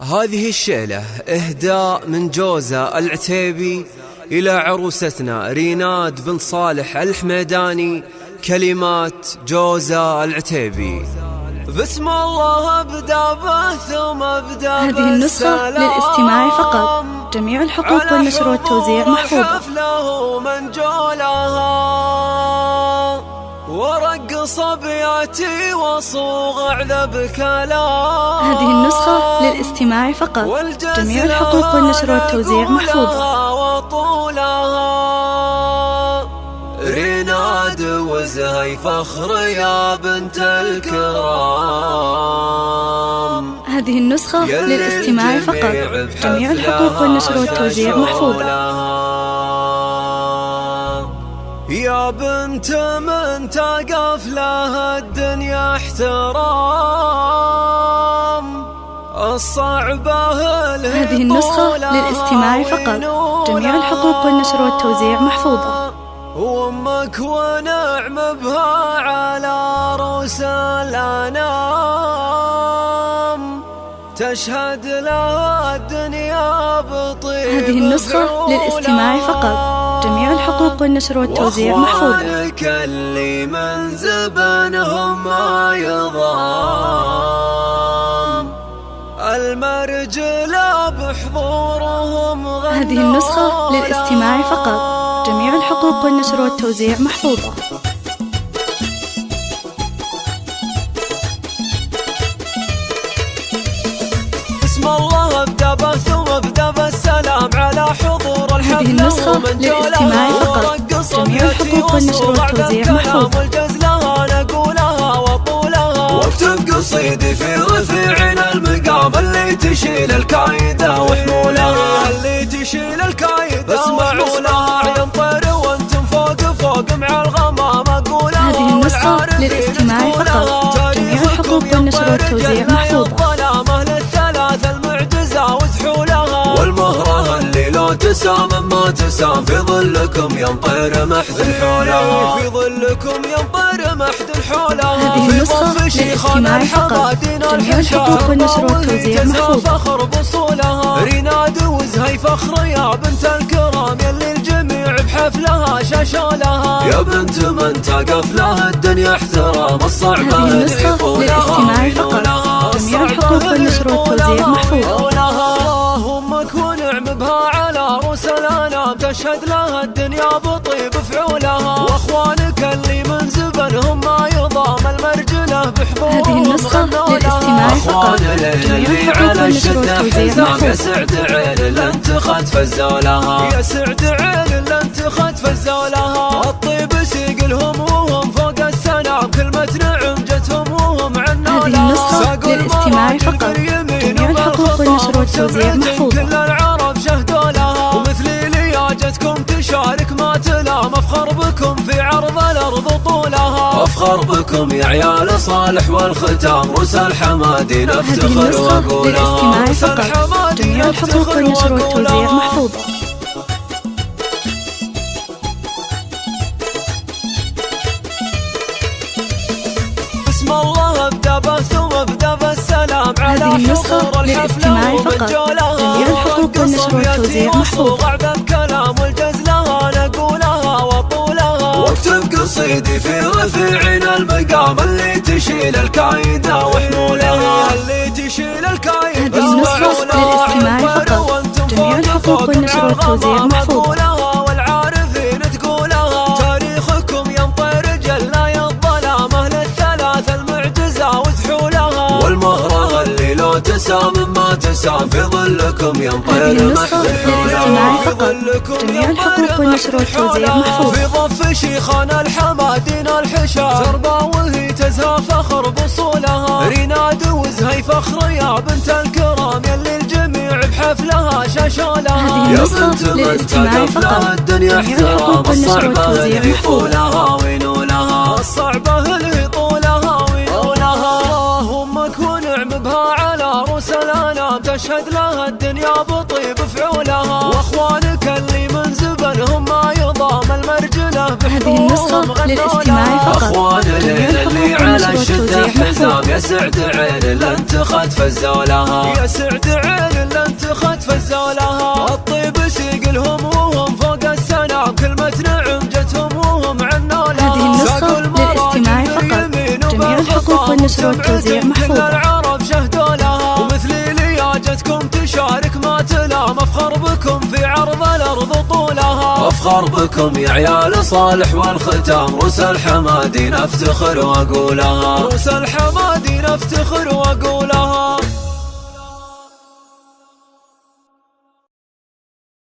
هذه الشيلة إهداء من جوزة العتيبي إلى عروستنا ريناد بن صالح الحميداني. كلمات جوزة العتيبي. بسم الله أبدأ ثم أبدأ. هذه النسخة للاستماع فقط. جميع الحقوق والنشر والتوزيع محفوظة. حفله من جولها ورق صبياتي وصوغ عذب كلام. هذه النسخة للاستماع فقط. جميع الحقوق والنشر والتوزيع محفوظة. ريناد وزهي فخر يا بنت الكرام. هذه النسخة للاستماع فقط. جميع الحقوق والنشر والتوزيع محفوظة. يا بنت من تقف لها الدنيا احترام. الصعبة هذه النسخة للاستماع فقط. جميع الحقوق والنشر والتوزيع محفوظة. وامك ونعم بها على رؤوس الانام. تشهد لها الدنيا بطيب. هذه النسخة للاستماع فقط. جميع الحقوق والنشر والتوزيع محفوظة. واخوانك اللي من زبنهم ما يضام. المرجلة بحضورهم غنوا. هذه النسخة للاستماع فقط. جميع الحقوق والنشر والتوزيع محفوظة. بسم الله ابدأ ثم ابدأ بالسلام على حضور الحفل. هذه النسخة للاستماع فقط. جميع الحقوق والنشر والتوزيع محفوظة. لها نقولها وطولها. واكتب قصيدي في رفيعنا المقام اللي تشيل الكايدة وحمولها. اللي تشيل الكايدة وحمولها. عين طير وانتم فوق مع الغمام اقولها. هذه النسخة للاستماع فقط. جميع الحقوق والنشر والتوزيع محفوظة. والمهرة اللي لو تسام ما تسام في ظلكم ينطير محد حولها. في ظلكم ينطير محد حولها. هذه النسخة للاستماع فقط. جميع الحقوق والنشر والتوزيع محفوظة. فخر بصولها. ريناد وزهي فخر يا بنت الكرام يلي الجميع بحفلها شاشولها. يا بنت من تقف لها الدنيا احترام. الصعبة هذه النسخة للاستماع فقط. جميع الحقوق والنشر والتوزيع محفوظة. امك ونعم بها على رؤوس الانام. تشهد لها الدنيا بطيب فعولها. واخوانك اللي من زبنهم ما يضام. المرجله بحضورهم. هذه النسخة للاستماع فقط. جميع الحقوق والنشر والتوزيع محفوظة. يا سعد عين اللي انت فزوا لها. يا سعد عين اللي انت فزوا لها. الطيب سيقلهم وهم فوق السنام. كلمة نعم جتهم وهم عنا. هذه النسخة للاستماع فقط. جميع الحقوق والنشر والتوزيع محفوظة. كل العرب شهدوا لها. ومثلي لياجتكم تشارك ما تلام. افخر بكم في عرض الارض طولها. افخر بكم يا عيال صالح والختام. رؤوس الحمادين افتخر واقولها. للاستماع فقط. جميع الحقوق والنشر والتوزيع محفوظة. بسم الله ابدأ ثم ابدأ بالسلام على هذه النسخة للاستماع فقط. جميع الحقوق والنشر والتوزيع محفوظة. كلام والجز لها نقولها وطولها. واكتب قصيدي في رفيعنا المقام اللي تشيل الكايدة وحمولها. اللي تشيل الكايدة. هذه النسخة للاستماع فقط. جميع الحقوق والنشر والتوزيع محفوظة. والعارفين تقولها. تاريخكم ينطي رجل لا يظلام. اهل الثلاث المعجزة وزحولها. والمهرة اللي لو تسام ما تسام. في ظلكم ينطير. هذه النسخة للاستماع فقط. جميع الحقوق والنشر والتوزيع محفوظة. في ضف شيخنا الحمادين الحشا. زربا وهي تزهى فخر بصولها. ريناد وزهي فخر يا بنت الكرام يلي الجميع بحفلها شاشولها. هذه النسخة للاستماع فقط. جميع الحقوق والنشر والتوزيع محفوظة. وينولها. الصعبة اللي طولها وينولها. امك ونعم بها على رؤوس الانام. تشهد لها الدنيا بطيب فعولها. واخوانك اللي من زبنهم ما يضام. المرجله هذه النسخة للاستماع فقط. اخوان اللي على الشدة حزام يسعد عين لن تخد فزولها، يسعد عين لن تخد فزولها. الطيب سيقلهم وهم فوق السنة كلمة نعم جتهم وهم عنولها. هذه النسخة للاستماع فقط. جميع الحقوق والنشر والتوزيع محفوظة. العرب شهدوا لها ومثلي لياجتكم تشارك ما تلام. افخر بكم في عرض الارض طولها، افخر بكم يا عيال صالح والختام. روس الحمادي نفتخر واقولها، روس الحمادي نفتخر واقولها.